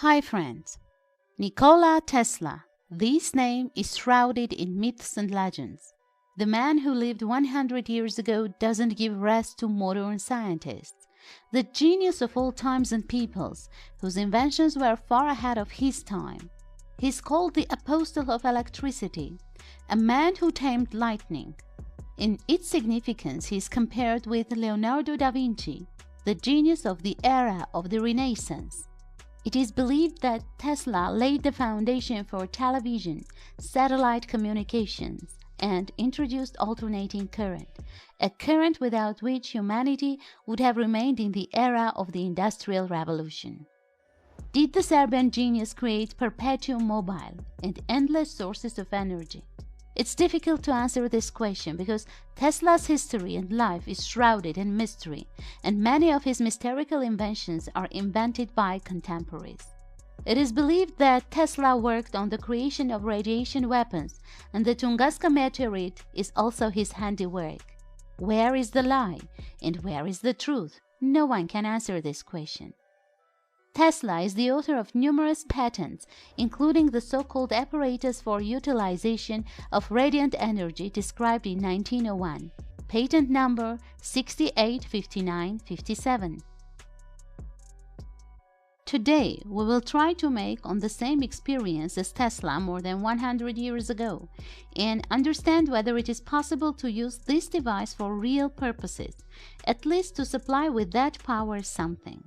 Hi friends, Nikola Tesla. This name is shrouded in myths and legends. The man who lived 100 years ago doesn't give rest to modern scientists. The genius of all times and peoples, whose inventions were far ahead of his time. He's called the apostle of electricity, a man who tamed lightning. In its significance, he is compared with Leonardo da Vinci, the genius of the era of the Renaissance. It is believed that Tesla laid the foundation for television, satellite communications, and introduced alternating current, a current without which humanity would have remained in the era of the Industrial Revolution. Did the Serbian genius create perpetuum mobile and endless sources of energy? It's difficult to answer this question because Tesla's history and life is shrouded in mystery, and many of his mystical inventions are invented by contemporaries. It is believed that Tesla worked on the creation of radiation weapons, and the Tunguska meteorite is also his handiwork. Where is the lie, and where is the truth? No one can answer this question. Tesla is the author of numerous patents, including the so-called apparatus for utilization of radiant energy described in 1901, patent number 685957. Today, we will try to make on the same experience as Tesla more than 100 years ago and understand whether it is possible to use this device for real purposes, at least to supply with that power something.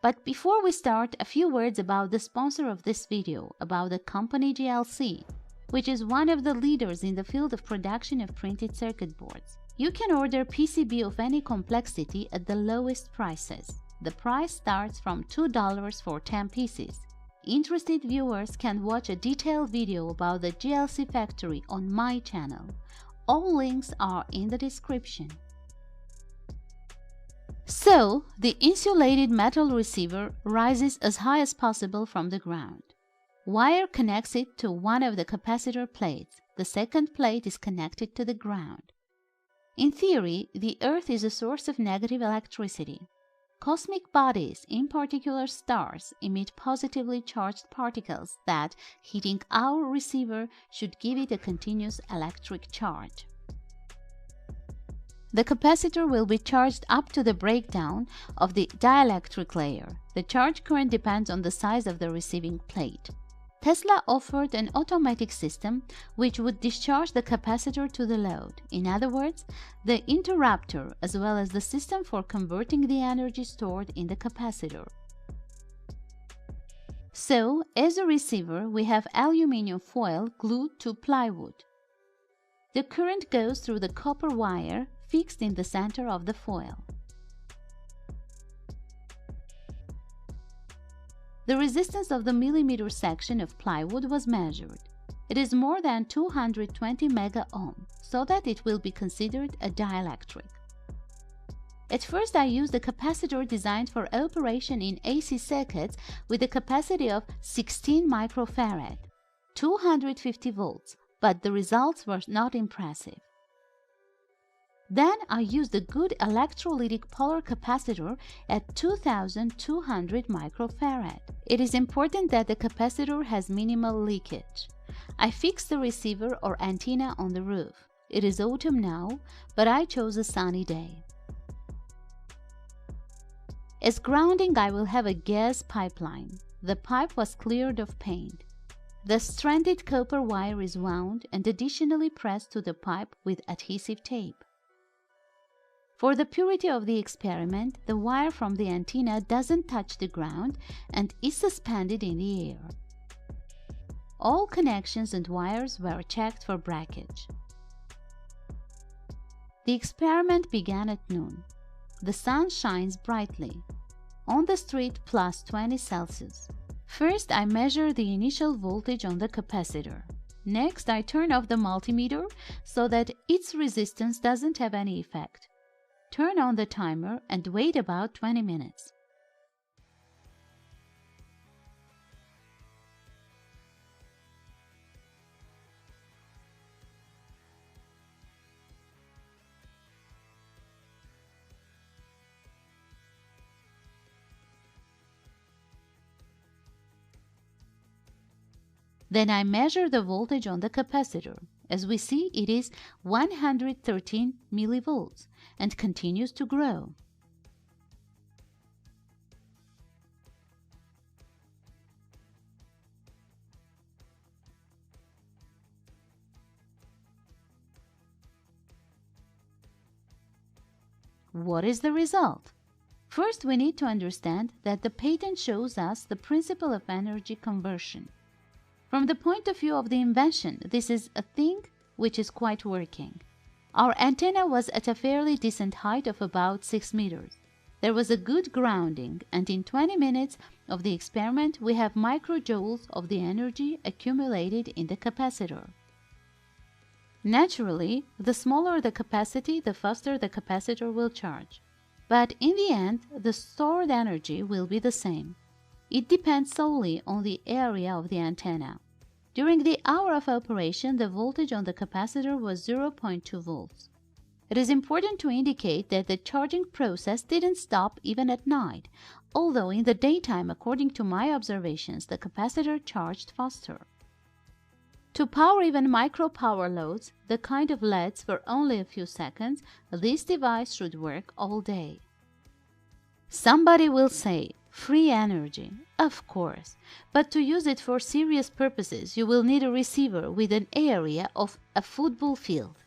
But before we start, a few words about the sponsor of this video, about the company GLC, which is one of the leaders in the field of production of printed circuit boards. You can order PCB of any complexity at the lowest prices. The price starts from $2 for 10 pieces. Interested viewers can watch a detailed video about the GLC factory on my channel. All links are in the description. So, the insulated metal receiver rises as high as possible from the ground. Wire connects it to one of the capacitor plates. The second plate is connected to the ground. In theory, the Earth is a source of negative electricity. Cosmic bodies, in particular stars, emit positively charged particles that, hitting our receiver, should give it a continuous electric charge. The capacitor will be charged up to the breakdown of the dielectric layer. The charge current depends on the size of the receiving plate. Tesla offered an automatic system which would discharge the capacitor to the load. In other words, the interrupter as well as the system for converting the energy stored in the capacitor. So, as a receiver, we have aluminum foil glued to plywood. The current goes through the copper wire fixed in the center of the foil. The resistance of the millimeter section of plywood was measured. It is more than 220 mega-ohm, so that it will be considered a dielectric. At first I used a capacitor designed for operation in AC circuits with a capacity of 16 microfarad, 250 volts, but the results were not impressive. Then I used a good electrolytic polar capacitor at 2200 microfarad. It is important that the capacitor has minimal leakage. I fixed the receiver or antenna on the roof. It is autumn now, but I chose a sunny day. As grounding, I will have a gas pipeline. The pipe was cleared of paint. The stranded copper wire is wound and additionally pressed to the pipe with adhesive tape. For the purity of the experiment, the wire from the antenna doesn't touch the ground and is suspended in the air. All connections and wires were checked for breakage. The experiment began at noon. The sun shines brightly. On the street, plus 20 Celsius. First, I measure the initial voltage on the capacitor. Next, I turn off the multimeter so that its resistance doesn't have any effect. Turn on the timer and wait about 20 minutes. Then I measure the voltage on the capacitor. As we see, it is 113 millivolts and continues to grow. What is the result? First, we need to understand that the patent shows us the principle of energy conversion. From the point of view of the invention, this is a thing which is quite working. Our antenna was at a fairly decent height of about 6 meters. There was a good grounding, and in 20 minutes of the experiment, we have microjoules of the energy accumulated in the capacitor. Naturally, the smaller the capacity, the faster the capacitor will charge. But in the end, the stored energy will be the same. It depends solely on the area of the antenna. During the hour of operation, the voltage on the capacitor was 0.2 volts. It is important to indicate that the charging process didn't stop even at night, although in the daytime, according to my observations, the capacitor charged faster. To power even micro power loads, the kind of LEDs for only a few seconds, this device should work all day. Somebody will say, free energy. Of course, but to use it for serious purposes, you will need a receiver with an area of a football field,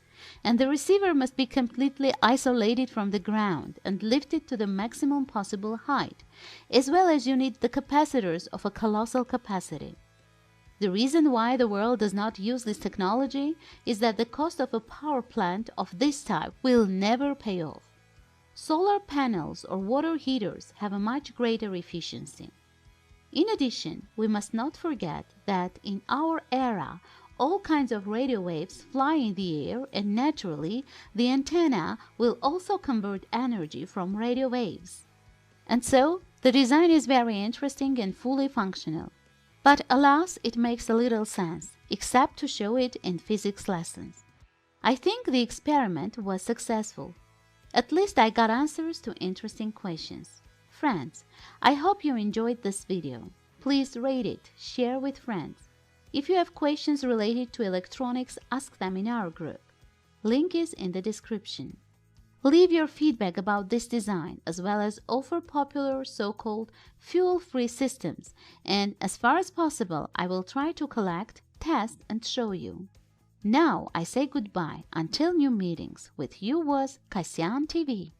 and the receiver must be completely isolated from the ground and lifted to the maximum possible height, as well as you need the capacitors of a colossal capacity. The reason why the world does not use this technology is that the cost of a power plant of this type will never pay off. Solar panels or water heaters have a much greater efficiency. In addition, we must not forget that in our era, all kinds of radio waves fly in the air, and naturally, the antenna will also convert energy from radio waves. And so, the design is very interesting and fully functional. But alas, it makes a little sense, except to show it in physics lessons. I think the experiment was successful. At least I got answers to interesting questions. Friends, I hope you enjoyed this video. Please rate it, share with friends. If you have questions related to electronics, ask them in our group. Link is in the description. Leave your feedback about this design, as well as offer popular so-called fuel-free systems, and as far as possible, I will try to collect, test, and show you. Now I say goodbye until new meetings. With you was Cassian TV.